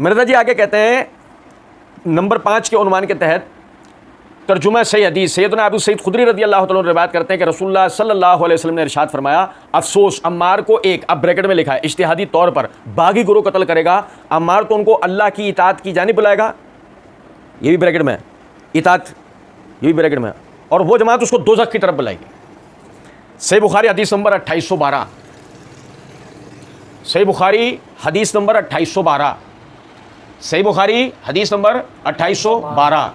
मिर्जा जी आगे कहते हैं नंबर 5 के उन्वान के तहत तर्जुमा सही हदीस सैयदना अबू सईद खुदरी रज़ी अल्लाह तआला अन्हु रिवायत करते हैं कि रसूलुल्लाह सल्लल्लाहु अलैहि वसल्लम ने इरशाद फरमाया, अफसोस अम्मार को एक, अब ब्रैकेट में लिखा है, इज्तिहादी तौर पर बागी गुरु कत्ल करेगा, अम्मार तो उनको अल्लाह की इताअत की जानिब बुलाएगा, ये भी ब्रैकेट में है, इताअत ये भी ब्रैकेट में है, और वो जमात उसको दोज़ख की तरफ बुलाएगी। सही बुखारी हदीस नंबर 2812, सही बुखारी हदीस नंबर 2812, सही बुखारी हदीस नंबर 2812,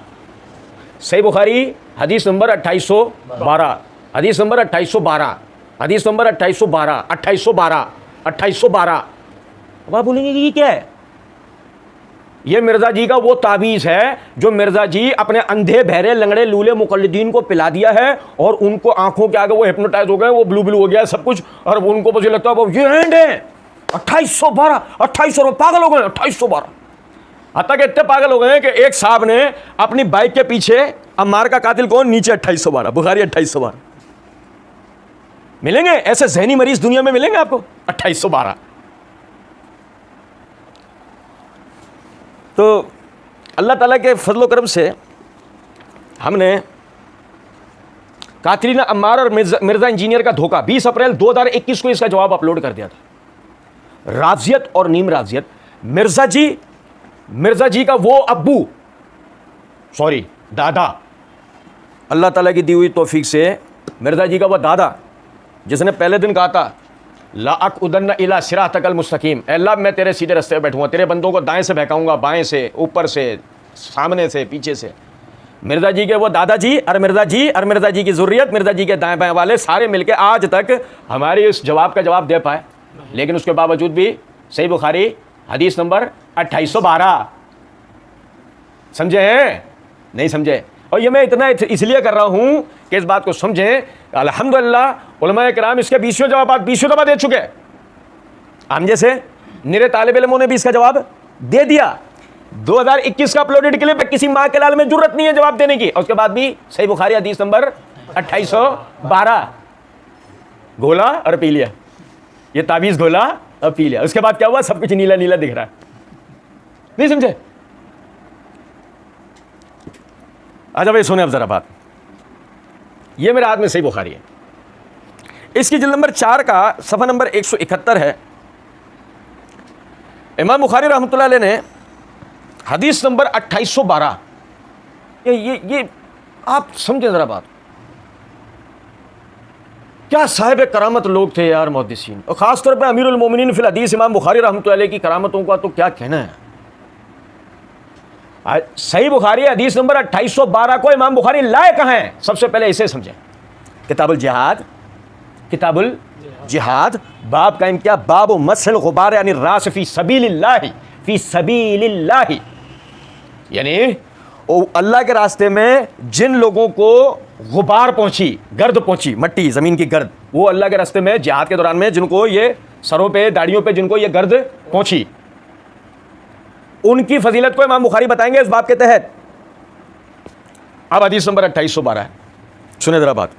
सही बुखारी हदीस नंबर 2812, हदीस नंबर 2812, हदीस नंबर 2812, 2812, 2812। अब आप बोलेंगे कि ये क्या है? ये मिर्जा जी का वो ताबीज़ है जो मिर्जा जी अपने अंधे बहरे लंगड़े लूले मुकल्लिदीन को पिला दिया है, और उनको आंखों के आगे वो हिप्नोटाइज हो गए, वो ब्लू ब्लू हो गया सब कुछ, और उनको मुझे लगता है वो ये एंड है। 2812, 2800 पागल हो गए, 2812। हत्ता के इतने पागल हो गए हैं कि एक साहब ने अपनी बाइक के पीछे अम्मार का कातिल कौन, नीचे 2812, बुखारी 2812। मिलेंगे ऐसे ज़हनी मरीज दुनिया में, मिलेंगे आपको 2812। तो अल्लाह ताला के फजल करम से हमने कातरीना अम्मार और मिर्जा इंजीनियर का धोखा 20 अप्रैल 2021 को इसका जवाब अपलोड कर दिया था। राजियत और नीम राजियत, मिर्जा जी का वो अब्बू, सॉरी दादा, अल्लाह ताला की दी हुई तौफीक से मिर्जा जी का वो दादा जिसने पहले दिन कहा था लाअक़उदन्ना इला सिरातकल मुस्तकीम, अल्लाह मैं तेरे सीधे रास्ते पे बैठूंगा, तेरे बंदों को दाएं से बहकाऊंगा, बाएं से, ऊपर से, सामने से, पीछे से। मिर्जा जी के वो दादाजी और मिर्जा जी की ज़ुर्रियत, मिर्जा जी के दाएं बाएं वाले सारे मिलके आज तक हमारी इस जवाब का जवाब दे पाए, लेकिन उसके बावजूद भी सही बुखारी हदीस नंबर 2812। समझे हैं? नहीं समझे? और ये मैं इतना इसलिए कर रहा हूं कि इस बात को समझें। अल्हम्दुलिल्लाह उलमाए किराम इसके 20 दफ़ा दे चुके। हम जैसे निरे तालिब इल्मों ने भी इसका जवाब दे दिया। 2021 का अपलोडेड क्लिप, किसी माँ के लाल में जरूरत नहीं है जवाब देने की, और उसके बाद भी सही बुखारी हदीस नंबर 2812, घोला और पी लिया, ये ताबीज़ घोला और पी लिया। उसके बाद क्या हुआ? सब कुछ नीला नीला दिख रहा है। नहीं समझे? अच्छा भाई सुने अब जरा बात, ये मेरे हाथ में सही बुखारी है, इसकी जिल्द नंबर 4 का सफ़ा नंबर 171 है। इमाम बुखारी रहमतुल्लाह अलैह ने हदीस नंबर 2812, ये आप समझे ज़रा बात, क्या साहिब करामत लोग थे यार मुहद्दिसीन, और ख़ास तौर पर अमीरुल मोमिनीन फिल हदीस इमाम बुखारी रहमतुल्लाह अलैह की करामतों का तो क्या कहना है। सही बुखारी हदीस नंबर 2812 को इमाम बुखारी लाए कहाँ हैं? सबसे पहले इसे समझें। किताबुल जिहाद बाब कायम किया, बाब मसल गुबार यानी रास फी सबीलिल्लाह, यानी अल्लाह के रास्ते में जिन लोगों को गुबार पहुंची, गर्द पहुंची, मट्टी ज़मीन की गर्द, वो अल्लाह के रास्ते में जिहाद के दौरान में जिनको ये सरों पे दाढ़ियों पे जिनको ये गर्द पहुंची, उनकी फजीलत को इमाम बुखारी बताएंगे इस बाब के तहत। अब हदीस नंबर 2812 है, सुने जरा बात।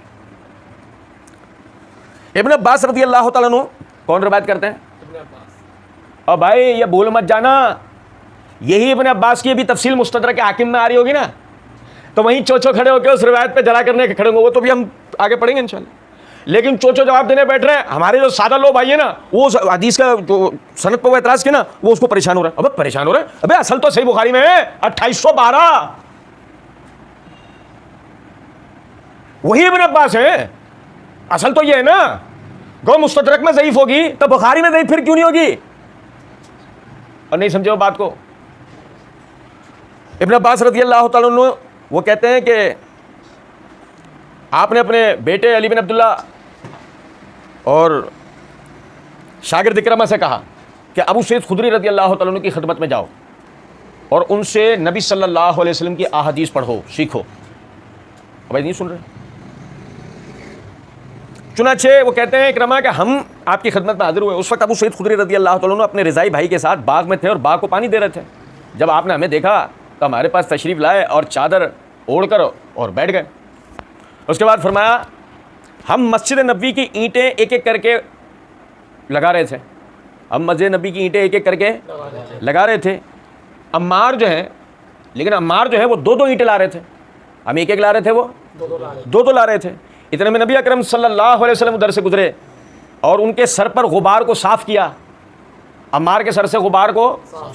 इब्न अब्बास रज़ी अल्लाह तआला अन्हु कौन रिवायत करते हैं? और भाई ये भूल मत जाना, यही इब्न अब्बास की भी तफसील मुस्तदरक के हाकिम में आ रही होगी ना, तो वहीं चोचो खड़े होकर उस रिवायत पे जला करने के खड़े होंगे, वो तो भी हम आगे पढ़ेंगे इंशाल्लाह। लेकिन चोचो जवाब देने बैठ रहे हैं, हमारे जो सादा लोग भाई है ना, वो हदीस का जो सनद पर वो एतराज़ किया ना, वो उसको परेशान हो रहा है। अबे परेशान हो रहा है, अबे असल तो सही बुखारी में है 2812, वही इब्न अब्बास है, असल तो ये है ना। गो मुस्तदरक में ज़ईफ़ होगी तो बुखारी में ज़ईफ़ फिर क्यों नहीं होगी? और नहीं समझे वो बात को। इब्न अब्बास रज़ी अल्लाह तआला अन्हु वो कहते हैं कि आपने अपने बेटे अली बिन अब्दुल्ला और शागिर्द इकरमा से कहा कि अबू सईद खुदरी रज़ी अल्लाह तआला अन्हु की खिदमत में जाओ और उनसे नबी सल्लल्लाहु अलैहि वसल्लम की अहादीस पढ़ो, सीखो। अब नहीं सुन रहे? चुनाचे वो कहते हैं इकरमा कि हम आपकी खिदमत में हाजिर हुए। उस वक्त अबू सईद खुदरी रज़ी अल्लाह तआला अन्हु अपने रिज़ाई भाई के साथ बाग में थे और बाग को पानी दे रहे थे। जब आपने हमें देखा तो हमारे पास तशरीफ़ लाए और चादर ओढ़ कर और बैठ गए। उसके बाद फरमाया हम मस्जिद नबी की ईंटें एक एक करके लगा रहे थे, हम मस्जिद नबी की ईंटें एक एक करके लगा रहे थे। अम्मार जो है, लेकिन अम्मार जो है वो दो दो ईंटें ला रहे थे, हम एक एक ला रहे थे, वो दो दो ला रहे थे। इतने में नबी अकरम सल्लल्लाहु अलैहि वसल्लम उधर से गुजरे और उनके सर पर गुबार को साफ किया, अम्मार के सर से गुबार को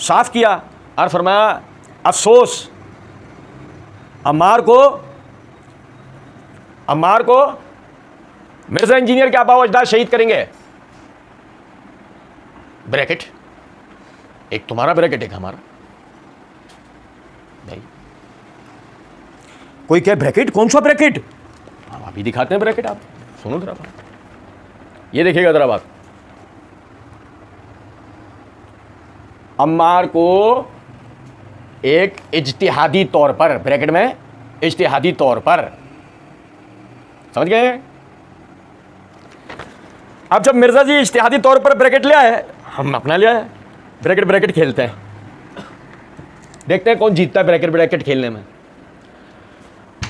साफ किया और फरमाया अफसोस, अम्मार को मिर्जा इंजीनियर के आबा व अजदाद शहीद करेंगे। ब्रैकेट, एक तुम्हारा ब्रैकेट, एक हमारा। नहीं, कोई क्या ब्रैकेट, कौन सा ब्रैकेट? हम अभी दिखाते हैं ब्रैकेट, आप सुनो जरा बात, ये देखिएगा जरा बात। अम्मार को एक इज्तिहादी तौर पर, ब्रैकेट में इज्तिहादी तौर पर, समझ गए? अब जब मिर्जा जी इज्तिहादी तौर पर ब्रैकेट ले आए, हम अपना ले आए, ब्रैकेट ब्रैकेट खेलते हैं, देखते हैं कौन जीतता है ब्रैकेट ब्रैकेट खेलने में।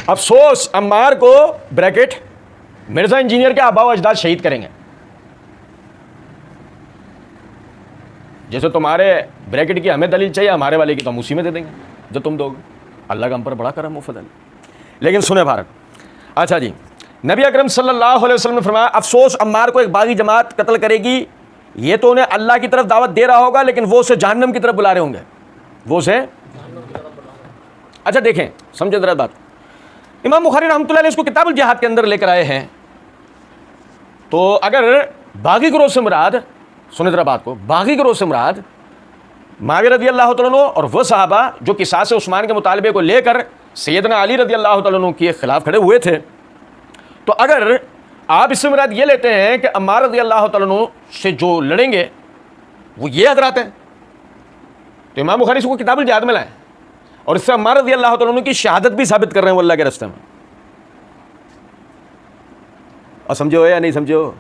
अफसोस, अम्मार को ब्रैकेट मिर्जा इंजीनियर के आबा व अजदाद शहीद करेंगे। जैसे तुम्हारे ब्रैकेट की हमें दलील चाहिए, हमारे वाले की तो हम उसी में दे देंगे जो तुम दोगे। अल्लाह का हम पर बड़ा करम व फजल। लेकिन सुने भारत, अच्छा जी, नबी अकरम सल्लल्लाहु अलैहि वसल्लम ने फरमाया अफसोस, अम्मार को एक बागी जमात कत्ल करेगी। ये तो उन्हें अल्लाह की तरफ दावत दे रहा होगा, लेकिन वो उसे जहन्नम की तरफ बुला रहे होंगे, वो उसे। अच्छा देखें, समझे जरा बात। इमाम बुखारी रहमतुल्लाह अलैह इसको किताबुल जिहाद के अंदर लेकर आए हैं। तो अगर बागी गिरोह से मुराद, सुने जरा बात को, बागी गिरोह से मुराद मुआविया रज़ी अल्लाह तआला अन्हु और वह सहाबा जो किसास उस्मान के मुतालबे को लेकर सैयदना अली रज़ी अल्लाह तआला अन्हु के खिलाफ खड़े हुए थे, तो अगर आप इससे मुराद ये लेते हैं कि अम्मार रज़ी अल्लाह तआला अन्हु से जो लड़ेंगे वो ये हज़रात हैं, तो इमाम बुखारी इसको किताबुल जिहाद में लाए और इससे अम्मार रज़ी अल्लाह तआला अन्हु की शहादत भी साबित कर रहे हैं वो अल्लाह के रास्ते में। और समझे हो या नहीं समझे हो?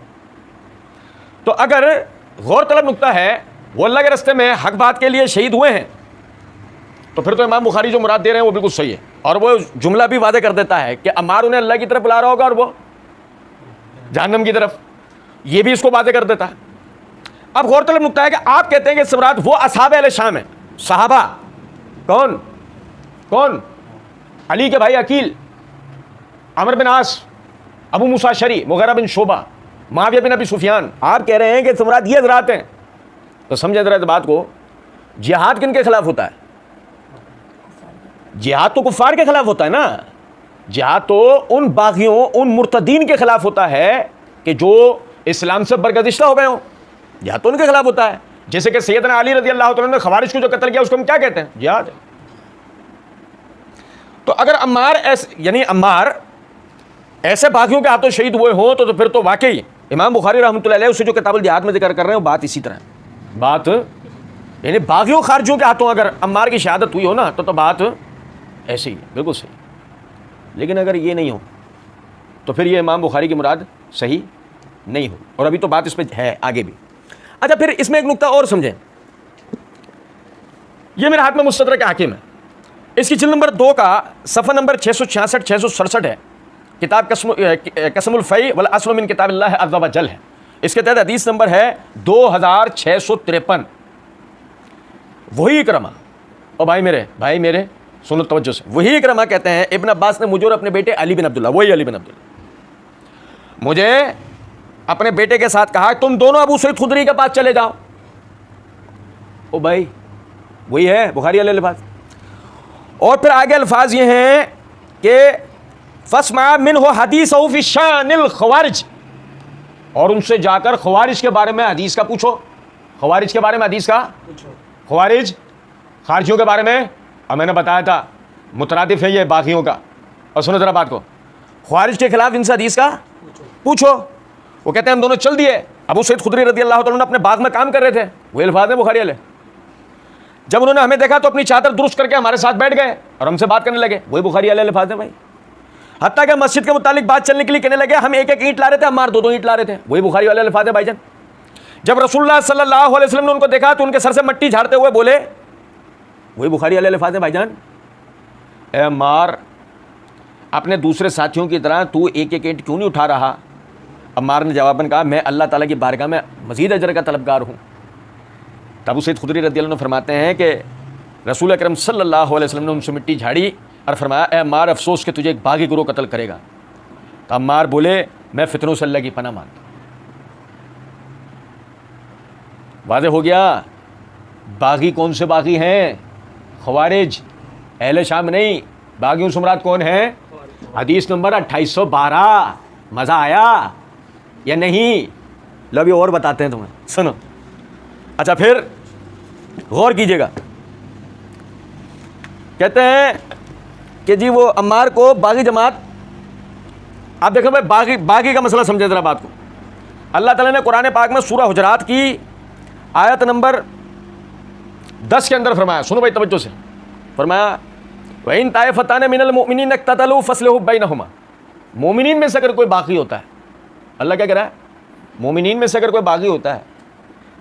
तो अगर गौर तलब नुक्ता है वो अल्लाह के रास्ते में हक बात के लिए शहीद हुए हैं, तो फिर तो इमाम बुखारी जो मुराद दे रहे हैं वो बिल्कुल सही है। और वो जुमला भी वादे कर देता है कि अम्मार उन्हें अल्लाह की तरफ बुला रहा होगा और वो जहन्नम की तरफ, ये भी इसको वादे कर देता है। अब गौर तलब नुक्ता है कि आप कहते हैं कि इसरात वो असहाब अहले शाम है, सहाबा कौन कौन? अली के भाई अकील, अमर बिन आस, अबू मूसा अशअरी, मुगीरा बिन शोबा, मुआविया बिन अबी सुफियान। आप कह रहे हैं कि इसरात ये हज़रात हैं, तो समझे जरा इस बात को। जिहाद किन के खिलाफ होता है? जिहाद तो कुफ्फार के खिलाफ होता है ना। जिहाद तो उन बागियों, उन मुर्तदीन के खिलाफ होता है कि जो इस्लाम से बरगजिश्ता हो गए हो, जिहाद तो उनके खिलाफ होता है। जैसे कि सैयदना अली रज़ी अल्लाह तआला ने खवारिज को जो कत्ल किया उसको हम क्या कहते हैं? जिहाद। तो अगर अम्मार यानी अम्मार ऐसे बागियों के हाथों शहीद हुए हो तो फिर तो वाकई इमाम बुखारी रहमतुल्लाह अलैह उसे जो किताबुल जिहाद में जिक्र कर रहे हैं वो बात इसी तरह है। बात यानी बागियों खारजियों के हाथों अगर अम्मार की शहादत हुई हो ना तो बात ऐसी ही है, बिल्कुल सही। लेकिन अगर ये नहीं हो तो फिर ये इमाम बुखारी की मुराद सही नहीं हो, और अभी तो बात इस पर है आगे भी। अच्छा, फिर इसमें एक नुक्ता और समझें। ये मेरे हाथ में मुस्तदरक हाकिम है, इसकी जिल्द नंबर 2 का सफ़ा नंबर 666 667 है। किताब कसमुल फ़ई वल अस्ल मिन किताबिल्लाह अज़्ज़ा व जल है। इसके तहत हदीस नंबर है 2653। वही इकरमा, और भाई मेरे सुनो तवज्जो से, वही इकरमा कहते हैं इब्न अब्बास ने मुझे और अपने बेटे अली बिन अब्दुल्ला, वही अली बिन अब्दुल्ला, मुझे अपने बेटे के साथ कहा तुम दोनों अबू सईद खुदरी के पास चले जाओ। ओ भाई वही है बुखारी वाले अल्फाज। और फिर आगे अल्फाज ये हैं कि फस्मा मिन हो हदीस फी शानिल खवारिज, और उनसे जाकर खवारिज के बारे में हदीस का पूछो। खवारिज के बारे में हदीस का पूछो। खवारिज खारजियों के बारे में, अब मैंने बताया था मुतरादिफ है ये बागियों का। और सुनो जरा बात को, खवारिज के खिलाफ इनसे हदीस का पूछो। वो कहते हैं हम दोनों चल दिए, अबू सईद खुदरी रज़ी अल्लाह तआला अपने बाग में काम कर रहे थे, वही अल्फाज है बुखारी वाले। जब उन्होंने हमें देखा तो अपनी चादर दुरुस्त करके हमारे साथ बैठ गए और हमसे बात करने लगे, वही बुखारी वाले अल्फाज है भाई। हत्ता कि मस्जिद के मुतालिक बात चलने के लिए कहने लगे हम एक एक ईंट ला रहे थे, हमारे दो दो ईंट ला रहे थे, वही बुखारी वाले अल्फाज है भाईजान। जब रसूलुल्लाह सल्लल्लाहु अलैहि वसल्लम ने उनको देखा तो उनके सर से मट्टी झाड़ते हुए बोले, वही बुखारी वाले अल्फाज है भाईजान, ए अम्मार अपने दूसरे साथियों की तरह तू एक एक ईंट क्यों नहीं उठा रहा, अम्मार ने जवाबन कहा मैं अल्लाह ताला की बारगाह में मज़ीद अजर का तलबगार हूँ। तब अबू सईद खुदरी रज़ियल्लाहु अन्हु फरमाते हैं कि रसूल अकरम सल्लल्लाहु अलैहि वसल्लम ने उनसे मिट्टी झाड़ी और फरमाया, ए अम्मार, अफसोस कि तुझे एक बागी गुरोह कत्ल करेगा। तो अम्मार बोले, मैं फितनों से अल्लाह की पनाह मांगता हूँ। वाज़ेह हो गया। बागी कौन से बागी हैं? ख़वारिज, अहले शाम नहीं। बागियों से मुराद कौन है? हदीस नंबर 2812। मज़ा आया या नहीं? लो अभी और बताते हैं तुम्हें, सुनो। अच्छा फिर गौर कीजिएगा। कहते हैं कि जी वो अम्मार को बागी जमात, आप देखो भाई बागी का मसला समझे जरा बात को। अल्लाह ताला ने कुरान पाक में सूरह हुजरात की आयत नंबर 10 के अंदर फरमाया, सुनो भाई तवज्जो से, फरमाया वइन ताइफतान मिनल मुमिनीन इक्ततलू फस्लहू बैनहुमा। मोमिनीन में से अगर कोई बागी होता है, अल्लाह क्या कह रहा है? मोमिनीन में से अगर कोई बागी होता है,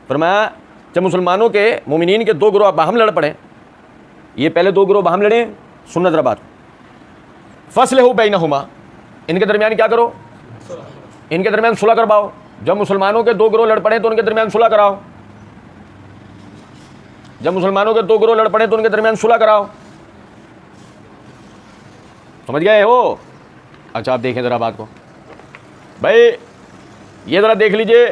फरमाया जब मुसलमानों के मोमिनीन के दो गिरोह बाहम लड़ पड़े, ये पहले दो गिरोह बाहम लड़े, सुन्नत जरा बात, फस्लहू बैनहुमा, इनके दरमियान क्या करो? इनके दरमियान सुलह करवाओ। जब मुसलमानों के दो गिरोह लड़ पड़े तो उनके दरमियान सुलह कराओ। जब मुसलमानों के दो गिरोह लड़ पड़े तो उनके दरमियान सुलह कराओ। समझ गए हो? अच्छा आप देखें ज़रा बात को भाई, ये ज़रा देख लीजिए।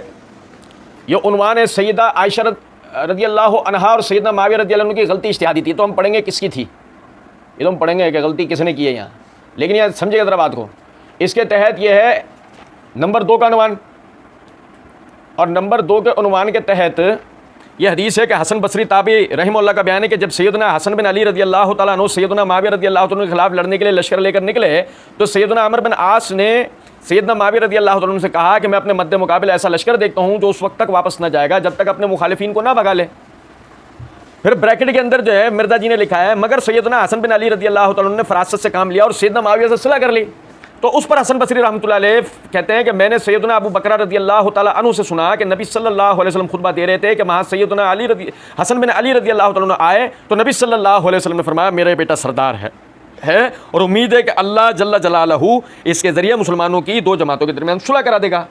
ये उन्वान है सैयदा आयशा रज़ियल्लाहु अन्हा और सैयदना मुआविया रज़ियल्लाहु अन्हु की गलती इज्तिहादी थी। तो हम पढ़ेंगे किसकी थी, ये तो हम पढ़ेंगे कि गलती किसने की है यहाँ। लेकिन यहाँ समझिएगा ज़रा बात को। इसके तहत ये है नंबर 2 का उन्वान, और नंबर 2 के उन्वान के तहत यह हदीस है कि हसन बसरी ताबी रहमतुल्लाह का बयान है कि जब सैयदना हसन बिन अली रज़ियल्लाहु ताला अन्हु सैयदना मुआविया रज़ियल्लाहु ताला अन्हु के खिलाफ लड़ने के लिए लश्कर लेकर निकले, तो सैयदना अमर बिन आस ने सैयदना मुआविया रज़ियल्लाहु ताला अन्हु से कहा कि मैं अपने मद्दे मुकाबिल ऐसा लश्कर देखता हूँ जो उस वक्त तक वापस न जाएगा जब तक अपने मुखालिफिन को ना भगा ले। फिर ब्रैकेट के अंदर जो है मिर्जा जी ने लिखा है, मगर सैयदना हसन बिन अली रज़ियल्लाहु ताला अन्हु ने फरासत से काम लिया और सैयदना मुआविया से सुलह कर ली। तो उस पर हसन बसरी रहमतुल्लाह अलैह कहते हैं कि मैंने सैयदना अबू बकर रज़ियल्लाहु ताला अन्हु से सुना कि नबी सल्लल्लाहु अलैहि वसल्लम खुतबा दे रहे थे कि वहाँ सैयदना हसन बिन अली रज़ियल्लाहु ताला अन्हु आए तो नबी सल्लल्लाहु अलैहि वसल्लम ने फरमाया मेरा बेटा सरदार है और उम्मीद है कि अल्लाह जल्ल जलालहू इसके ज़रिए मुसलमानों की दो जमातों के दरमियान सुलह करा देगा।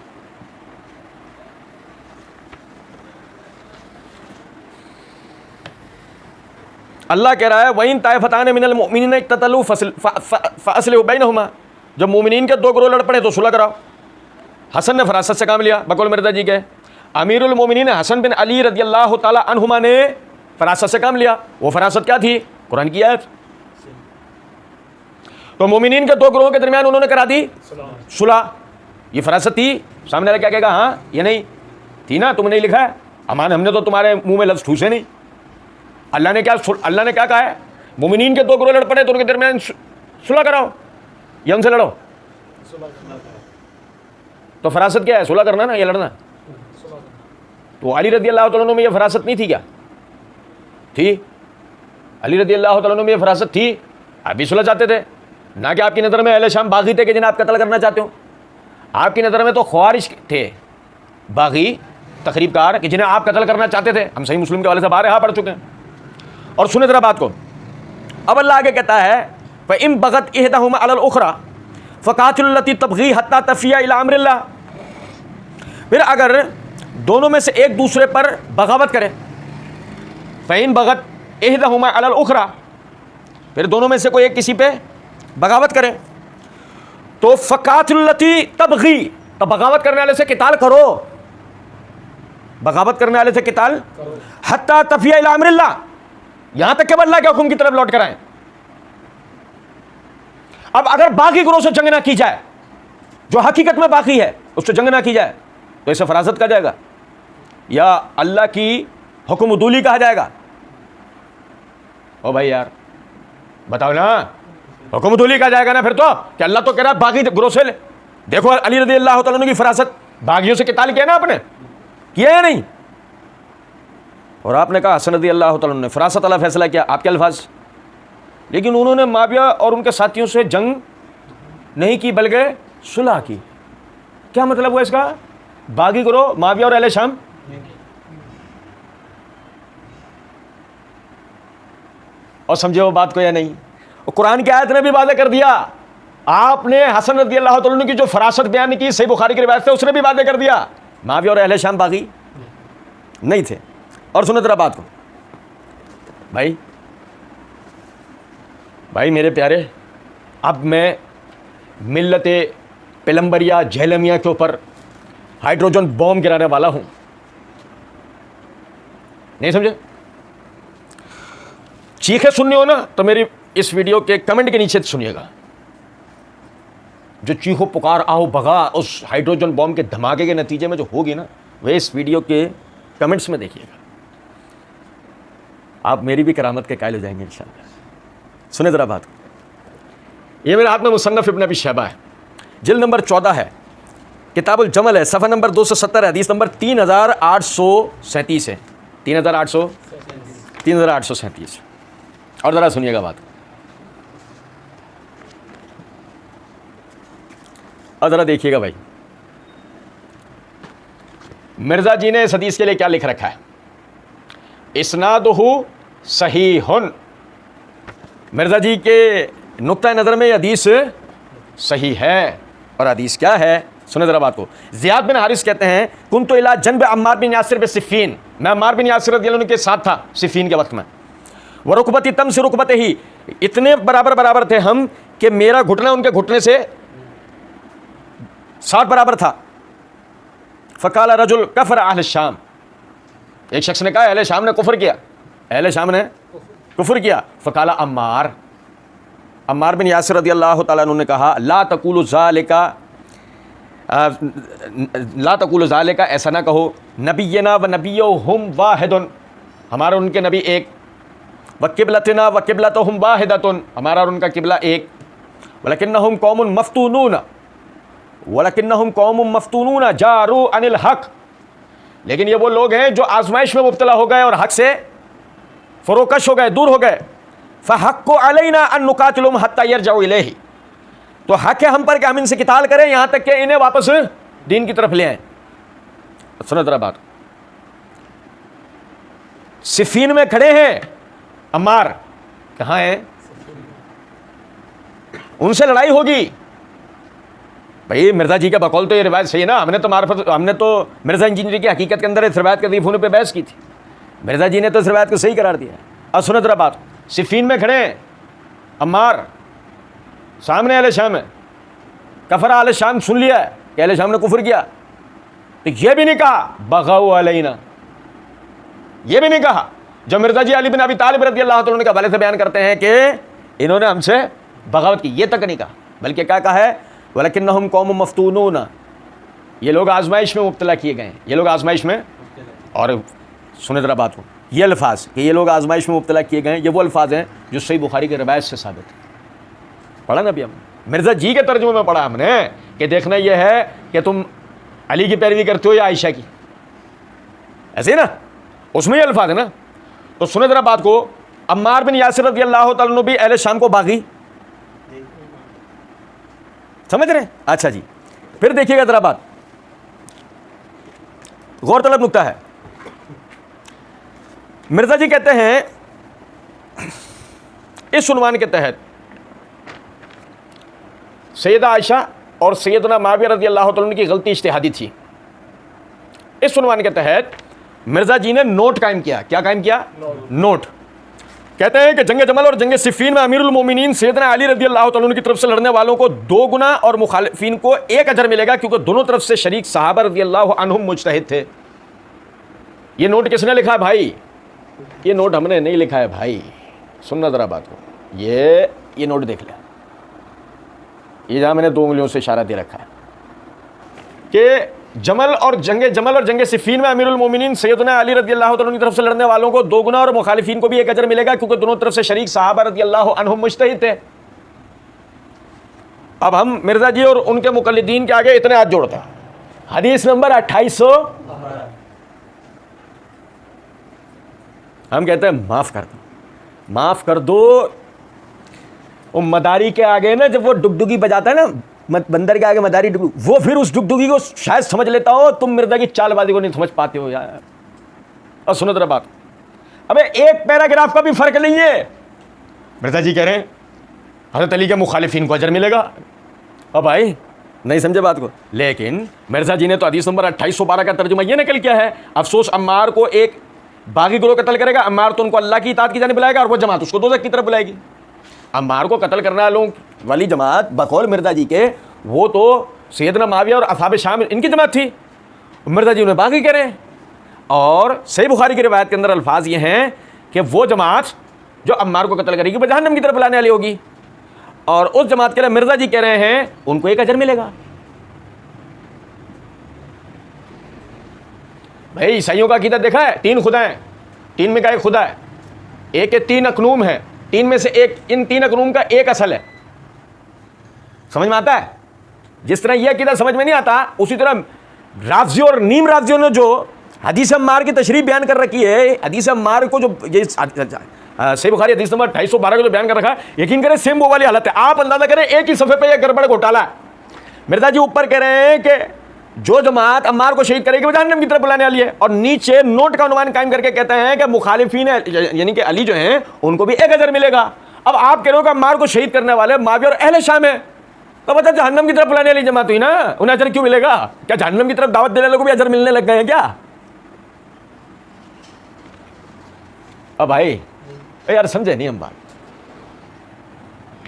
अल्लाह कह रहा है वइन ताइफतान मिनल मुमिनीन इक्ततलू फअस्लिहू बैनहुमा, जब मोमिनीन के दो गिरोह लड़ पड़े तो सुलह कराओ। हसन ने फरासत से काम लिया, बकौल मिर्जा जी के अमीरुल मोमिनीन हसन बिन अली रज़ियल्लाहु ताला अन्हुमा ने फरासत से काम लिया। वो फरासत क्या थी? कुरान की आयत। तो मोमिनीन के दो गिरोह के दरमियान उन्होंने करा दी सुलह। ये फरासत थी। सामने वाला क्या कहेगा? हाँ ये नहीं थी ना, तुमने नहीं लिखा है अमान, हमने तो तुम्हारे मुंह में लफ्ज़ ठूसे नहीं। अल्लाह ने क्या कहा है? मोमिनीन के दो गिरोह लड़ पड़े तो उनके दरमियान सुलह कराओ या उनसे लड़ो। तो फरासत क्या है? सुलह करना ना या लड़ना? तो अली रज़ियल्लाहु ताला अन्हु में ये फरासत नहीं थी क्या? थी। अली रज़ियल्लाहु ताला अन्हु में ये फरासत थी। आप भी सुलह चाहते थे ना, कि आपकी नज़र में अहले शाम बागी थे कि जिन्हें आप कत्ल करना चाहते हो? आपकी नज़र में तो ख्वारिज थे बागी तकरीबकार कि जिन्हें आप कत्ल करना चाहते थे। हम सही मुस्लिम के वाले से बाहर यहाँ पढ़ चुके हैं। और सुने जरा बात को। अब अल्लाह आगे कहता है फ़इन बग़त इहदाहुमा अलल उख़रा फ़क़ातिलु लती तबग़ी हत्ता तफ़िया इला अम्रिल्लाह। फिर अगर दोनों में से एक दूसरे पर बगावत करे, फ़इन बग़त इहदाहुमा अलल उख़रा, फिर दोनों में से कोई एक किसी पे बगावत करे तो फ़क़ातिलु लती तबग़ी, तो बगावत करने वाले से क़िताल करो, बगावत करने वाले से क़िताल हत्ता तफ़िया इला अम्रिल्लाह, यहां तक कि अल्लाह के हुक्म की तरफ लौट कर आए। अब अगर बाकी गिरोह से जंग ना की जाए, जो हकीकत में बाकी है उससे जंग ना की जाए, तो इसे फरासत कहा जाएगा या अल्लाह की हुक्मदूली कहा जाएगा? ओ भाई यार बताओ ना, हुक्मदूली कहा जाएगा ना फिर तो, कि अल्लाह तो कह रहा है बाकी गिरोह से ले। देखो अली रज़ियल्लाहु ताला अन्हु की फरासत, बागियों से क़िताल किया ना आपने, किया या नहीं? और आपने कहा हसन रज़ियल्लाहु ताला अन्हु ने फरासत वाला फैसला किया, आपके अल्फाज। लेकिन उन्होंने मुआविया और उनके साथियों से जंग नहीं की बल्कि सुलह की। क्या मतलब हुआ इसका? बागी गिरोह मुआविया और अहले शाम। और समझे वो बात को या नहीं? और कुरान की आयत ने भी वादा कर दिया आपने हसन रज़ी अल्लाह तआला अन्हु की जो फरासत बयान की सही बुखारी की रिवायत से, उसने भी वादे कर दिया मुआविया और अहले शाम बागी नहीं थे। और सुनो जरा बात को भाई मेरे प्यारे, अब मैं मिल्लत पेलम्बरिया झेलमिया के ऊपर हाइड्रोजन बॉम्ब गिराने वाला हूं, नहीं समझे? चीखें सुननी हो ना तो मेरी इस वीडियो के कमेंट के नीचे सुनिएगा। जो चीखो पुकार आओ भगा उस हाइड्रोजन बॉम्ब के धमाके के नतीजे में जो होगी ना, वह इस वीडियो के कमेंट्स में देखिएगा। आप मेरी भी करामत के कायल हो जाएंगे इंशाअल्लाह। सुने जरा बात, ये मेरे हाथ में मुसन्नफ इब्न अबी शैबा है, जिल्द नंबर 14 है, किताबुल जमल है, सफ़ा नंबर 270 है, हदीस नंबर 3837 है, 3837। और ज़रा सुनिएगा बात, और ज़रा देखिएगा भाई, मिर्ज़ा जी ने इस हदीस के लिए क्या लिख रखा है। इस्नादुहु सहीहुन, मिर्ज़ा जी के नुक्ता नज़र में हदीस सही है। और हदीस क्या है, सुने ज़रा बात को। ज़ियाद बिन हारिस कहते हैं कुन्तु इला जनब अम्मार बिन यासिर बे सिफ़ीन, मैं अम्मार बिन यासिर रज़ियल्लाहु अन्हु के साथ था सिफ़ीन के वक्त में। व रुकबती तम से रुकबते ही, इतने बराबर थे हम कि मेरा घुटना उनके घुटने से 60 बराबर था। फ़क़ाल रजुल कफ़र अहल शाम, एक शख्स ने कहा अहले शाम ने कुफ्र किया, अहले शाम ने कुफ्र किया। फ़क़ाल अम्मार, अम्मार बिन यासिर रज़ियल्लाहु तआला अन्हु ने कहा ला तक़ूलु ज़ालिका, ऐसा ना कहो, नबियना व नबियुहुम वाहिदुन, हमारा उनके नबी एक, व क़िबलतना व क़िबलतुहुम वाहिदतुन, हमारा और उनका किबला एक, वलकिन्नहुम कौमुन मफ़्तूनून जारू अनिल हक़, लेकिन ये वो लोग हैं जो आजमाइश में मुब्तला हो गए और हक़ से फ़रोकश हो गए, दूर हो गए। फ़हक़्क़ु अलैना अन नुक़ातिलहुम हत्ता यरजऊ इलैहि, तो हक़ है हम पर कि हम इनसे क़िताल करें यहाँ तक कि इन्हें वापस दीन की तरफ ले आएँ। सुनो ज़रा बात, सिफ़ीन में खड़े हैं अम्मार, कहाँ हैं? उनसे लड़ाई होगी। भाई मिर्ज़ा जी का बकौल तो ये रिवायत सही है ना, हमने तो मिर्ज़ा इंजीनियर की हकीकत के अंदर इस रिवायत के ज़ईफ़ होने पे बहस की थी, मिर्ज़ा जी ने तो इस रिवायत को सही करार दिया। अब सुनो ज़रा बात, सिफ़ीन में खड़े हैं अम्मार, सामने अहले शाम है, कफ़रा अहले शाम सुन लिया है कि अहले शाम ने कुफ्र किया, तो ये भी नहीं कहा बग़ाउ अलैना, ये भी नहीं कहा। जब मिर्ज़ा जी अली बिन अबी तालिब रज़ियल्लाहु अन्हु के हवाले से बयान करते हैं कि इन्होंने हमसे बगावत की, ये तक नहीं कहा, बल्कि क्या कहा है वलकिन्नहुम कौमुन मफ़्तूनून, ये लोग आजमाइश में मुब्तला किए गए हैं, ये लोग आजमाइश में। और सुने ज़रा बात को, ये अल्फाज कि ये लोग आजमाइश में मुब्तला किए गए हैं, ये वो अल्फाज हैं जो सही बुखारी के रिवायत से साबित है। पढ़ा ना अभी हमने, मिर्ज़ा जी के तर्जुमे में पढ़ा हमने कि देखना यह है कि तुम अली की पैरवी करते हो या आयशा की, ऐसे ना, उसमें ये अल्फाज है ना। तो सुने ज़रा बात को, अम्मार बिन यासिर रज़ियल्लाहु तआला अन्हु भी अहले शाम को बागी, समझ रहे हैं? अच्छा जी, फिर देखिएगा ज़रा बात, गौरतलब नुक्ता है। मिर्ज़ा जी कहते हैं इस उन्वान के तहत सैयदा आयशा और सैयदना मुआविया रज़ियल्लाहु तआला अन्हु की गलती इज्तिहादी थी। इस उन्वान के तहत मिर्ज़ा जी ने नोट कायम किया। क्या कायम किया? नोट। कहते हैं कि जंग जमल और जंग सिफ़ीन में अमीरुल मोमिनीन सैयदना अली रज़ियल्लाहु तआला अन्हु की तरफ से लड़ने वालों को 2 गुना और मुखालिफिन को 1 अजर मिलेगा, क्योंकि दोनों तरफ से शरीक सहाबा रज़ियल्लाहु अन्हुम मुज्तहिद थे। ये नोट किसने लिखा है भाई? ये नोट हमने नहीं लिखा है भाई, सुनना ज़रा बात को, ये नोट देख लिया, ये जहाँ मैंने 2 उंगलियों से इशारा दे रखा है कि जमल और जंग सिफ़ीन में अमीरुल मोमिनीन सैयदना अली रज़ियल्लाहु तआला अन्हु की तरफ से लड़ने वालों को 2 गुना और मुखालिफिन को भी 1 अजर मिलेगा, क्योंकि दोनों तरफ से शरीक सहाबा रज़ियल्लाहु अन्हुम मुज्तहिद थे। अब हम मिर्ज़ा जी और उनके मुक़ल्लिदीन के आगे इतने हाथ जोड़ते हैं। हदीस नंबर 2800, हम कहते हैं माफ़ कर दो। वो मदारी के आगे ना, जब वो डुगडुगी बजाता है ना, बंदर के आगे मदारी डुगडुगी, वो फिर उस डुगडुगी को शायद समझ लेता हो, तुम मिर्ज़ा की चालबाजी को नहीं समझ पाते हो यार। और सुनो जरा बात, अबे एक पैराग्राफ का भी फर्क नहीं है। मिर्ज़ा जी कह रहे हैं हज़रत अली के मुखालिफिन को अजर मिलेगा, अब भाई नहीं समझे बात को। लेकिन मिर्जा जी ने तो हदीस नंबर 2812 का तर्जुमा ये निकल किया है, अफसोस अम्मार को एक बागी गिरोह कत्ल करेगा, अम्मार तो उनको अल्लाह की इताअत की जाने बुलाएगा और वो जमात उसको दोज़ख की तरफ बुलाएगी। अम्मार को कत्ल करने वालों वाली जमात बकौल मिर्जा जी के वो तो सैयदना माविया और असहाब शाम इनकी जमात थी, मिर्जा जी उन्हें बागी कह रहे हैं। और सही बुखारी की रिवायत के अंदर अल्फाज ये हैं कि वो जमात जो अम्मार को कत्ल करेगी वो जहन्नम की तरफ बुलाने वाली होगी, और उस जमात के लिए मिर्जा जी कह रहे हैं उनको एक अजर मिलेगा। भाई ईसाइयों का अकीदा देखा है, 3 खुदा हैं, 3 में का एक खुदा है, एक के 3 अकनूम है, 3 में से एक, इन 3 अकनूम का एक असल है। समझ में आता है? जिस तरह यह अकीदा समझ में नहीं आता, उसी तरह राफजी और नीम राफजियों ने जो हदीस अम्मार की तशरीह बयान कर रखी है, हदीस अम्मार को जो ये सही बुखारी हदीस नंबर 2812 का जो बयान कर रखा है, यकीन करें सेम वो वाली हालत है। आप अंदाजा करें एक ही सफ़े पे ये गड़बड़ घोटाला है। मिर्जा जी ऊपर कह रहे हैं कि जो जमात अम्मार को शहीद करेगी वो जहन्नम की तरफ बुलाने वाली है, और नीचे नोट का अनुमान कायम करके कहते हैं कि मुखालिफीन यानी कि अली जो हैं उनको भी एक अजर मिलेगा। अब आप कह रहे हो कि अम्मार को शहीद करने वाले माविया और अहले शाम है, तो मतलब जहन्नम की तरफ बुलाने वाली जमात हुई ना, उन्हें अजर क्यों मिलेगा? क्या जहन्नम की तरफ दावत देने वालों को भी अजर मिलने लग गए हैं क्या? अब भाई यार समझे नहीं हम बात,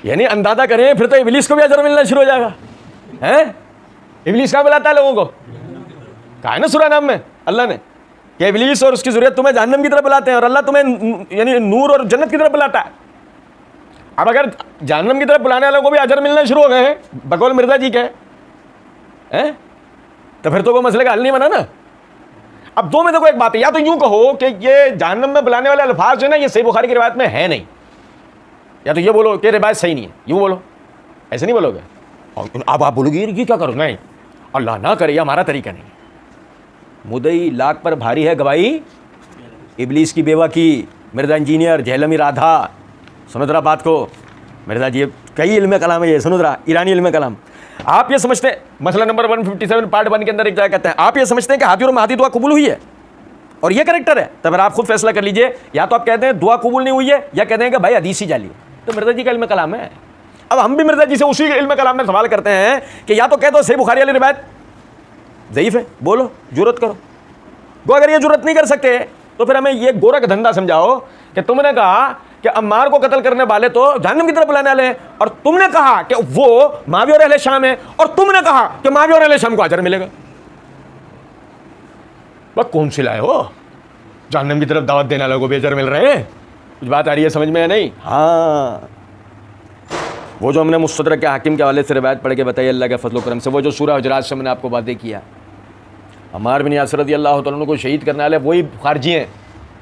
यानी अंदाजा करें फिर तो इब्लीस को भी अजर मिलना शुरू हो जाएगा। हैं इब्लीस कहाँ बुलाता है लोगों को? कहा है ना सूरह नाम में अल्लाह ने कि इब्लीस और उसकी ज़ुर्रियत तुम्हें जहन्नम की तरफ बुलाते हैं और अल्लाह तुम्हें यानी नूर और जन्नत की तरफ बुलाता है। अब अगर जहन्नम की तरफ बुलाने वालों को भी अजर मिलना शुरू हो गए हैं बकौल मिर्जा जी के हैं, तो फिर तो कोई मसले का हल नहीं बना ना। अब दो में देखो एक बात है, या तो यूं कहो कि ये जहन्नम में बुलाने वाले अल्फाज जो है ना ये सही बुखारी की रिवायत में है नहीं, या तो ये बोलो कि रिवायत सही नहीं है, यूं बोलो, ऐसे नहीं बोलोगे। और अब आप बोलोगे ये क्या करो? नहीं, अल्लाह ना करे, ये हमारा तरीका नहीं। मुदई लाख पर भारी है गवाही इब्लीस की बेवा की, मिर्जा इंजीनियर जहलमी राधा। सुनो जरा बात को मिर्जा जी, कई इल्म कलाम है ये, सुनो जरा, ईरानी इल्म कलाम। आप ये समझते हैं, मसला नंबर 157 पार्ट 1 के अंदर एक जगह कहते हैं, आप ये समझते हैं कि हादी और महादी दुआ कबूल हुई है और ये करेक्टर है, तब आप खुद फैसला कर लीजिए। या तो आप कहते हैं दुआ कबूल नहीं हुई है, या कहते हैं कि भाई हदीस ही जाली है। तो मिर्जा जी का इल्म कलाम है। अब हम भी मिर्जा जी से उसी इल्म कलाम में सवाल करते हैं कि या तो कह दो सही बुखारी वाली रिवायत ज़ईफ़ है, बोलो जुर्रत करो। वो अगर ये जुर्रत नहीं कर सकते तो फिर हमें ये गोरख धंधा समझाओ कि तुमने कहा कि अम्मार को कत्ल करने वाले तो जहन्नम की तरफ बुलाने वाले हैं, और तुमने कहा कि वो माविया और अहले शाम है, और तुमने कहा कि माविया और अहले शाम को अजर मिलेगा। बस कौन सी लाए हो? जहन्नम की तरफ दावत देने वालों को भी अजर मिल रहे हैं? कुछ बात आ रही है समझ में या नहीं? हाँ, वो जो हमने मुस्तदरक के हाकिम के हवाले से रिवायत पढ़ के बताई अल्लाह के फजल करम से, वो जो सूरह हुजरात से मैंने आपको बातें किया, अम्मार बिन यासिर रज़ियल्लाहु तआला अन्हु को शहीद करने वाले वही खारजी हैं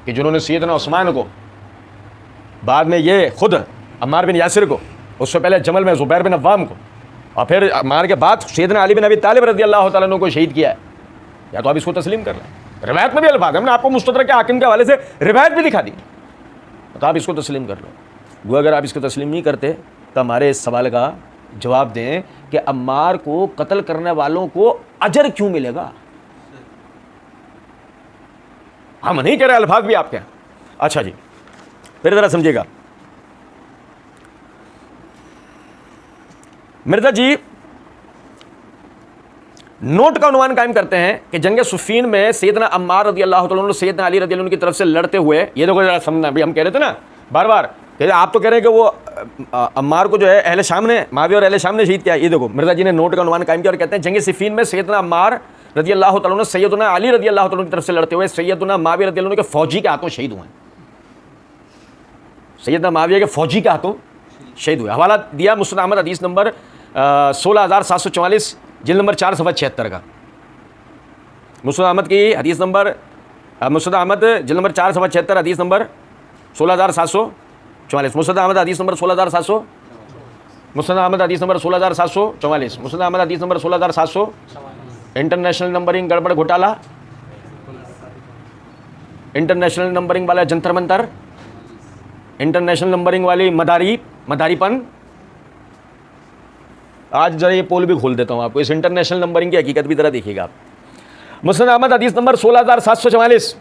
कि जिन्होंने सैयदना उस्मान को, बाद में ये खुद अम्मार बिन यासिर को, उससे पहले जमल में ज़ुबैर बिन अव्वाम को, और फिर अम्मार के बाद सैयदना अली बिन अबी तालिब रज़ियल्लाहु तआला अन्हु को शहीद किया है। या तो आप इसको तस्लीम कर लें, रिवायत में भी अल्फाज, हमने आपको मुस्तदरक के हाकिम के हवाले से रिवायत भी दिखा दी, तो आप इसको तस्लीम कर लो। वो अगर आप इसको तस्लीम नहीं करते तो हमारे इस सवाल का जवाब दें कि अम्मार को कत्ल करने वालों को अजर क्यों मिलेगा? हम नहीं कह रहे, अल्फाज भी आपके हैं। अच्छा जी, फिर ज़रा समझिएगा। मिर्जा जी नोट का अनुमान कायम करते हैं कि जंग सुफ़ीन में सैयदना अम्मार रज़ियल्लाहु तआला अन्हु सैयदना अली रज़ियल्लाहु अन्हु की तरफ से लड़ते हुए, ये देखो जरा समझना, अभी हम कह रहे थे ना बार बार कि आप तो कह रहे हैं कि वो अम्मार को जो है अहले शाम ने, माविया और अहले शाम ने शहीद किया। ये देखो मिर्जा जी ने नोट का अनुमान कायम किया और कहते हैं जंग सिफ़ीन में सैयदना अम्मार रज़ियल्लाहु तआला अन्हु सैयदना अली रज़ियल्लाहु तआला अन्हु की तरफ से लड़ते हुए सैयदना माविया रज़ियल्लाहु अन्हु के फौजी के हाथों शहीद हुए। सैयदना माविया के फौजी के हाथों शहीद हुए। हवाला दिया मुस्नद अहमद हदीस नंबर 16,744 जिल्द नंबर 4 सफ़ा 76 का। मुस्नद अहमद की हदीस नंबर, मुस्नद अहमद जिल्द नंबर 4 सफ़ा 76 हदीस नंबर 16,744। मुस्नद अहमद हदीस नंबर 16,700, मुस्नद अहमद हदीस नंबर 16,744, मुस्नद अहमद हदीस नंबर 16,700। इंटरनेशनल नंबरिंग गड़बड़ घोटाला, इंटरनेशनल नंबरिंग वाला जंतर मंतर, इंटरनेशनल नंबरिंग वाली मदारीपन। आज जरा ये पोल भी खोल देता हूँ आपको, इस इंटरनेशनल नंबरिंग की हकीकत भी जरा देखिएगा आप। मुस्नद अहमद हदीस नंबर 16,744,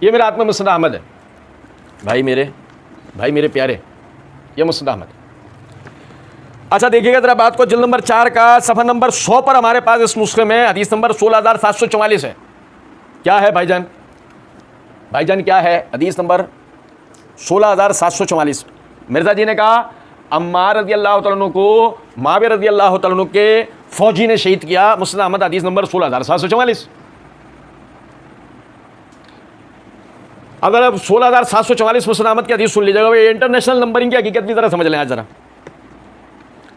ये मेरा हाथ में मुस्नद अहमद है, भाई मेरे प्यारे, ये मुस्नद अहमद। अच्छा देखिएगा जरा बात को, जिल्द नंबर 4 का सफ़ा नंबर 100 पर हमारे पास इस नुस्खे में हदीस नंबर 16744 है। क्या है भाईजान? भाईजान क्या है? हदीस नंबर 16744। मिर्ज़ा जी ने कहा अम्मार रज़ी अल्लाह तआला अन्हु को माविया रज़ी अल्लाह तआला अन्हु के फौजी ने शहीद किया। मुस्नद अहमद हदीस नंबर 16744। अगर अब 16744 मुस्नद अहमद की हदीस सुन लीजिएगा, ये इंटरनेशनल नंबरिंग की हकीकत भी ज़रा समझ लें आज जरा।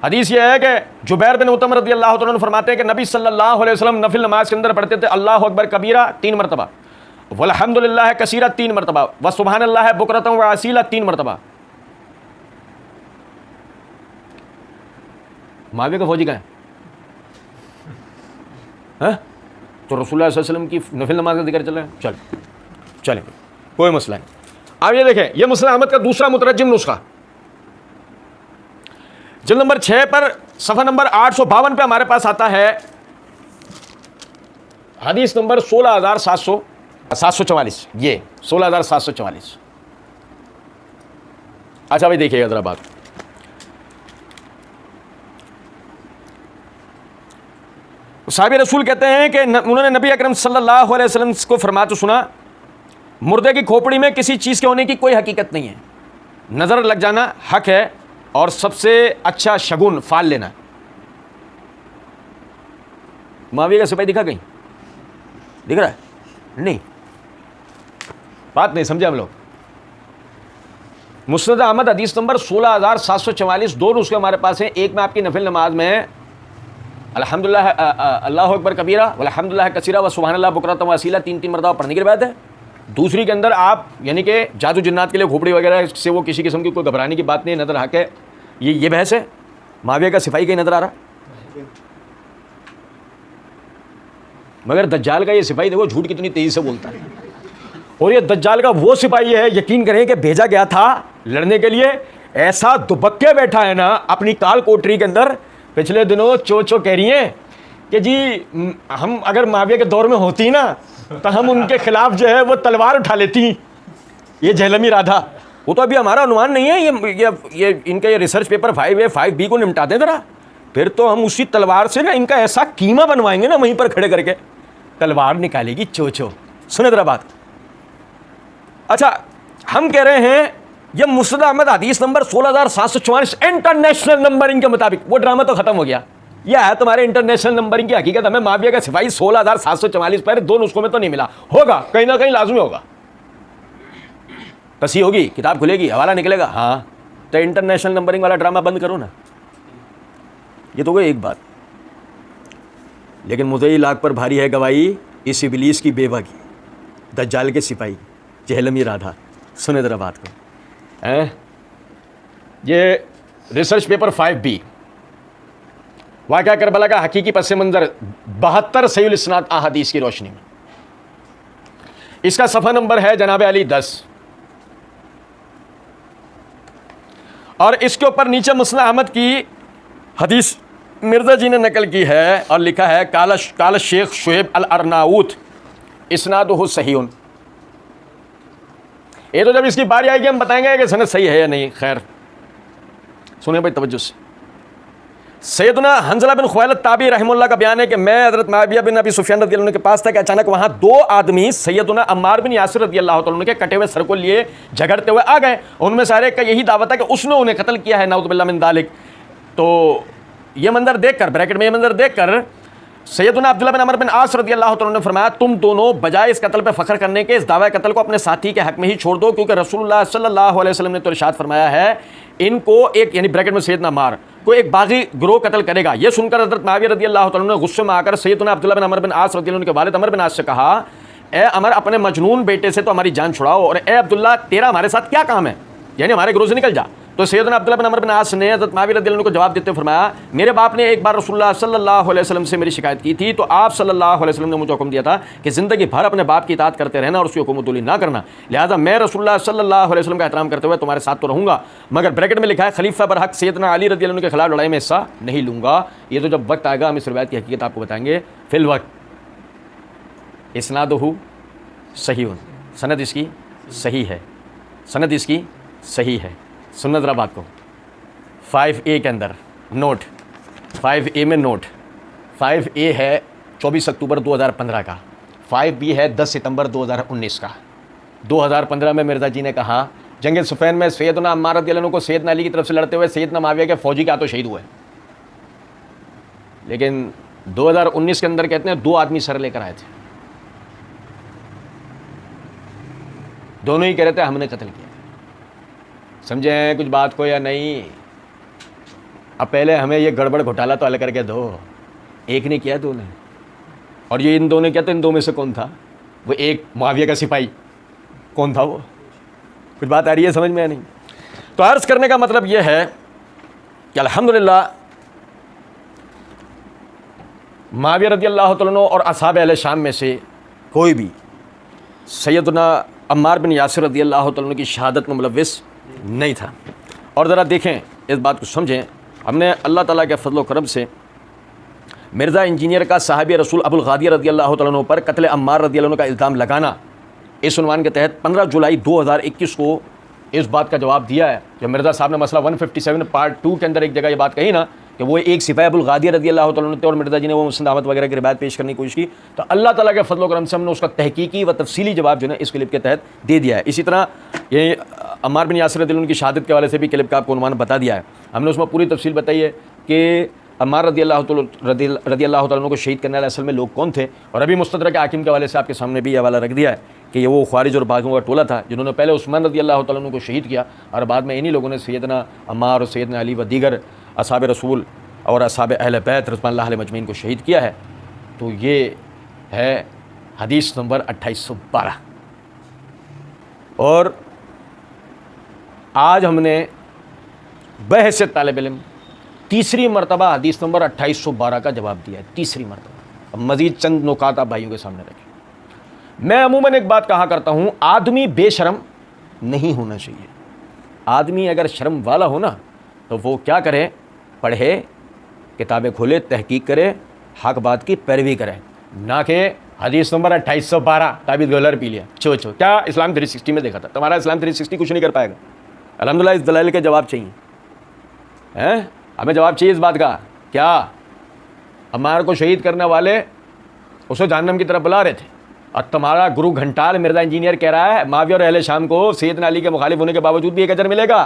हदीस ये है कि जुबैर बिन उत्तम रज़ी अल्लाह तआला अन्हु फरमाते हैं कि नबी सल्लल्लाहु अलैहि वसल्लम नफिल नमाज के अंदर पढ़ते थे अल्लाहु अकबर कबीरा 3 मरतबा, वल्हम्दुलिल्लाह कसीरा 3 मरतबा, व सुबहानल्लाह बुकरतन व असीला 3 मरतबा। माविया का फौजी कहाँ है? तो रसूलुल्लाह सल्लल्लाहु अलैहि वसल्लम की नफिल नमाज का जिक्र चल रहा है। चलें कोई मसला नहीं। अब ये देखें, ये मुस्नद अहमद का दूसरा मुतरज्जिम नुस्खा जिल्द नंबर 6 पर सफ़ा नंबर 852 पे हमारे पास आता है हदीस नंबर 16744। ये 16744। अच्छा भाई देखिएगा जरा बात, साहिब रसूल कहते हैं कि उन्होंने नबी अकरम सल्लल्लाहु अलैहि वसल्लम को फरमाते सुना, मुर्दे की खोपड़ी में किसी चीज़ के होने की कोई हकीकत नहीं है, नज़र लग जाना हक है और सबसे अच्छा शगुन फाल लेना। माविया का सिपाही दिखा कहीं? दिख रहा है? नहीं, बात नहीं समझे हम लोग। मुस्नद अहमद हदीस नंबर 16744 दो नुस्खे हमारे पास हैं। एक में आपकी नफिल नमाज में अल्हम्दुलिल्लाह अल्लाहु अकबर कबीरा वल्हम्दुलिल्लाह कसीरा व सुबहानल्लाह बुकरतन व असीला 3 मरतबा पढ़ने की बात है। दूसरी के अंदर आप यानी कि जादू जिन्नात के लिए खोपड़ी वगैरह से वो किसी किस्म की कोई घबराने की बात नहीं, नज़र हक है। ये बहस है। माविया का सिपाही कहीं नज़र आ रहा? मगर दज्जाल का ये सिपाही देखो झूठ कितनी तेज़ी से बोलता है। और ये दज्जाल का वो सिपाही है, यकीन करें कि भेजा गया था लड़ने के लिए, ऐसा दुबक्के बैठा है ना अपनी काल कोठरी के अंदर। पिछले दिनों चो कह रही हैं कि जी हम अगर माविया के दौर में होती ना तो हम उनके खिलाफ जो है वो तलवार उठा लेती। ये जहलमी राधा, वो तो अभी हमारा अनुमान नहीं है, ये इनका ये रिसर्च पेपर 5A 5B को निपटा दें ज़रा, फिर तो हम उसी तलवार से ना इनका ऐसा कीमा बनवाएंगे ना वहीं पर खड़े करके, तलवार निकालेगी चो। सुने ज़रा बात। अच्छा हम कह रहे हैं ये मुस्नद अहमद हदीस नंबर 16744 इंटरनेशनल नंबरिंग के मुताबिक, वो ड्रामा तो खत्म हो गया। यह है तुम्हारे इंटरनेशनल नंबरिंग की हकीकत। हमें माविया का सिपाही 16744 पर दो नुस्खों में तो नहीं मिला, होगा कहीं ना कहीं लाजमी होगा। कसी होगी, किताब खुलेगी, हवाला निकलेगा। हाँ तो इंटरनेशनल नंबरिंग वाला ड्रामा बंद करो ना। ये तो कोई एक बात, लेकिन मुझे लाख पर भारी है गवाही इस इबलीस की बेवा की, दज्जाल के सिपाही जहलमी राधा। सुने जरा बात को। ये रिसर्च पेपर 5B वाक़या करबला का हकीकी पस मंज़र 72 सहीह इस्नाद अहादीस की रोशनी में। इसका सफ़ा नंबर है जनाब अली 10 और इसके ऊपर नीचे मुस्नद अहमद की हदीस मिर्ज़ा जी ने नकल की है और लिखा है काल शेख शुएब अल अरनाऊत इस्नादुहु सहीहुन। ये तो जब इसकी बारी आएगी हम बताएंगे कि सनद सही है या नहीं। खैर सुने भाई तवज्जो से। सैयदना हंज़ला बिन खुवैलिद ताबी रहमुल्लाह का बयान है कि मैं हज़रत मुआविया बिन अबी सुफियान रज़ियल्लाहु अन्हु के पास था कि अचानक वहाँ दो आदमी सैयदना अम्मार बिन यासिर रज़ियल्लाहु अन्हु के कटे हुए सर को लिए झगड़ते हुए आ गए। उनमें सारे का यही दावा था कि उसने उन्हें कत्ल किया है, नाउज़ु बिल्लाह मिन ज़ालिक। तो ये मंजर देखकर, ब्रैकेट में ये मंजर देखकर सैयदना अब्दुल्लाह बिन अमर बिन आस रज़ियल्लाहु अन्हु ने फरमाया तुम दोनों बजाय इस कत्ल पे फ़ख्र करने के इस दावा कत्ल को अपने साथी के हक़ में ही छोड़ दो, क्योंकि रसूलुल्लाह सल्लल्लाहु अलैहि वसल्लम ने तो इरशाद फरमाया है इनको एक यानी ब्रैकेट में सैयदना अम्मार को एक बागी ग्रोह कत्ल करेगा। ये सुनकर हज़रत मुआविया रज़ियल्लाहु अन्हु ने गुस्से में आकर सैयदना अब्दुल्लाह बिन अमर बिन आस रज़ियल्लाहु अन्हु के वालिद अमर बिन आस से कहा, ए अमर अपने मजनून बेटे से तो हमारी जान छुड़ाओ, और ए अब्दुल्ला तेरा हमारे साथ क्या काम है, यानी हमारे ग्रोह से निकल जा। तो सैयदना अब्दुल्लाह बिन अमर बिन आस ने हज़रत मुआविया रज़ियल्लाहु अन्हु को जवाब देते फरमाया, मेरे बाप ने एक बार रसूलुल्लाह सल्लल्लाहु अलैहि वसल्लम से मेरी शिकायत की थी, तो आप सल्लल्लाहु अलैहि वसल्लम ने मुझे हुक्म दिया था कि ज़िंदगी भर अपने बाप की इताअत करते रहना और उसकी हुकूमतुली ना करना, लिहाजा मैं रसूलुल्लाह सल्लल्लाहु अलैहि वसल्लम का एहतराम करते हुए तुम्हारे साथ तो रहूँगा, मगर ब्रैकेट में लिखा है खलीफा बर हक़ सैयदना अली रज़ियल्लाहु अन्हु के खिलाफ लड़ाई में हिस्सा नहीं लूँगा। ये तो जब वक्त आएगा हम इस रिवायत की हकीकत आपको बताएंगे। फिल वक्त इस्नादुहु सहीहुन, सनद इसकी सही है, सनद इसकी सही है। सुन्नत ज़रा बात को 5A के अंदर नोट 5A में नोट 5A है 24 अक्टूबर 2015 का, 5B है 10 सितंबर 2019 का। 2015 में मिर्ज़ा जी ने कहा जंग सुफैन में सैयदना अम्मार रज़ियल्लाहु अन्हु को सैयदना अली की तरफ से लड़ते हुए सैयदना मुआविया के फौजी का तो शहीद हुए, लेकिन 2019 के अंदर कहते हैं 2 आदमी सर लेकर आए थे, दोनों ही कह रहे थे हमने कत्ल किया। समझे हैं कुछ बात को या नहीं? अब पहले हमें ये गड़बड़ घोटाला तो हल करके दो, एक ने किया, 2 ने, और ये इन 2 ने किया, तो इन 2 में से कौन था वो? एक मुआविया का सिपाही, कौन था वो? कुछ बात आ रही है समझ में या नहीं? तो अर्ज़ करने का मतलब ये है कि अल्हम्दुलिल्लाह मुआविया रज़ियल्लाहु तआला अन्हु और असहाब अहले शाम में से कोई भी सैयदना अम्मार बिन यासिर रज़ियल्लाहु तआला अन्हु की शहादत में मुलव्विस नहीं था। और ज़रा देखें, इस बात को समझें, हमने अल्लाह ताला के फजल व करम से मिर्ज़ा इंजीनियर का साहबी रसूल अबुल गादिर रज़ियल्लाहु तआला अन्हु पर कत्ल अम्मार रज़ियल्लाहु अन्हु का इल्ज़ाम लगाना, इस उन्वान के तहत 15 जुलाई 2021 को इस बात का जवाब दिया है। जब मिर्ज़ा साहब ने मसला 157 पार्ट 2 के अंदर एक जगह ये बात कही ना कि वो एक सिपाही अबुल गादिर रज़ियल्लाहु तआला अन्हु थे और मिर्ज़ा जी ने वो मुस्नद अहमद वगैरह की रिवायत पेश करने की कोशिश की, तो अल्लाह ताला के फजल व करम से हमने उसका तहकीकी व तफसीली जवाब जो है इस क्लिप के तहत दे दिया है। इसी तरह ये अम्मार बिन यासिर रज़ियल्लाहु अन्हु की शहादत के हवाले से भी क्लिप का आपको उन्वान बता दिया है। हमने उसमें पूरी तफसील बताई है कि अम्मार रज़ियल्लाहु तआला अन्हु को शहीद करने वाले असल में लोग कौन थे, और अभी मुस्तदरक हाकिम के हवाले से आपके सामने भी ये हवाला रख दिया है कि ये वो ख्वारिज और बागियों का टोला था जिन्होंने पहले उस्मान रज़ियल्लाहु तआला अन्हु को शहीद किया और बाद में इन्हीं लोगों ने सैयदना अम्मार और सैयदना अली व दीगर असहाब रसूल और असहाब अहले बैत रज़ियल्लाहु अलैहिम मजमईन को शहीद किया है। तो ये है हदीस नंबर 2812। और आज हमने बहैसियत तालिब इल्म तीसरी मरतबा हदीस नंबर 2812 का जवाब दिया है, तीसरी मरतबा। अब मज़ीद चंद नुकात आप भाइयों के सामने रखें। मैं अमूमन एक बात कहा करता हूँ, आदमी बेशर्म नहीं होना चाहिए। आदमी अगर शर्म वाला हो ना तो वो क्या करे? पढ़े, किताबें खोले, तहकीक करे, हक बात की पैरवी करे, ना कि हदीस नंबर 2812 ताबीज़ गोलर पी लिया। छो क्या इस्लाम 360 में देखा था? तुम्हारा इस्लाम 360 कुछ नहीं कर पाएगा। अल्हम्दुलिल्लाह इस दलाइल के जवाब चाहिए हैं, हमें जवाब चाहिए इस बात का। क्या अम्मार को शहीद करने वाले उसे जहन्नम की तरफ बुला रहे थे, और तुम्हारा गुरु घंटाल मिर्ज़ा इंजीनियर कह रहा है मुआविया और अहले शाम को सैयदना अली के मुखालिफ होने के बावजूद भी एक अजर मिलेगा,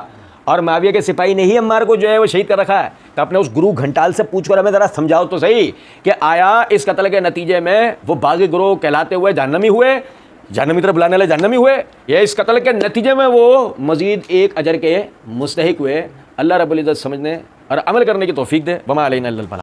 और मुआविया के सिपाही ने ही अम्मार को जो है वो शहीद कर रखा है। तो अपने उस गुरु घंटाल से पूछकर हमें ज़रा समझाओ तो सही कि आया इस कत्ल के नतीजे में वो बागी गुरु कहलाते हुए जहन्नमी हुए, जहन्नम की तरफ बुलाने वाले जहन्नमी हुए, या इस कत्ल के नतीजे में वो मज़ीद एक अजर के मुस्तहिक हुए? अल्लाह रब्बुल इज़्ज़त समझने और अमल करने की तौफीक दे। वमा अलैना इल्लल बलाग।